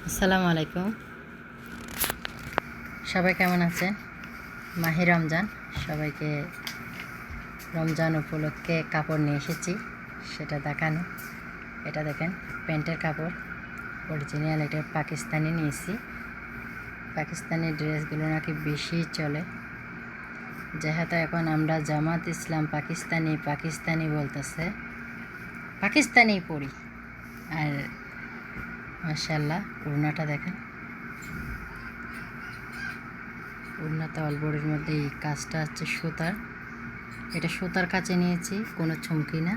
আসসালামু আলাইকুম। সবাই কেমন আছেন? মাহে রমজান, সবাইকে রমজান উপলক্ষে কাপড় নিয়ে এসেছি, সেটা দেখানো। এটা দেখেন, প্যান্টের কাপড় অরিজিনাল, এটা পাকিস্তানি নিয়েছি। পাকিস্তানি ড্রেসগুলো নাকি বেশি চলে, যেহেতু এখন আমরা জামাত ইসলাম পাকিস্তানি পাকিস্তানি বলতেছে, পাকিস্তানি পরি। আর মাশাআল্লাহ, ওড়নাটা দেখেন, ওড়নাতে অলবড়ির মধ্যে এই কাজটা হচ্ছে সুতার। এটা সুতার কাছে নিয়েছি, কোনো চুমকি না।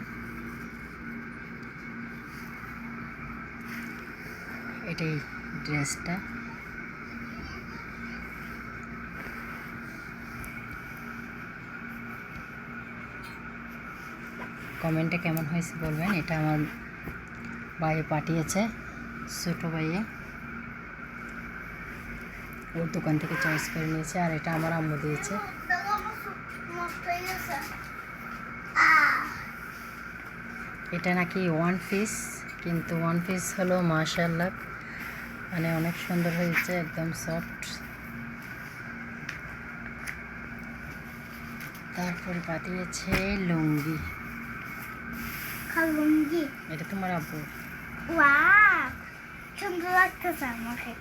এটাই ড্রেসটা। কমেন্টে কেমন হয়েছে বলবেন। এটা আমার ভাইয়ে পাঠিয়েছে, ছোটো ভাইয়ে, ওর দোকান থেকে চয়েস করে নিয়েছে। আর এটা আমার আম্মু দিয়েছে। এটা নাকি ওয়ান পিস, কিন্তু ওয়ান পিস হলো মাশাআল্লাহ, মানে অনেক সুন্দর হয়েছে, একদম সফট। তারপরে পাঠিয়েছে লুঙ্গি। লুঙ্গি এটা তোমার আব্বু। ওয়াও, সুন্দর লাগতেছে আমাকে।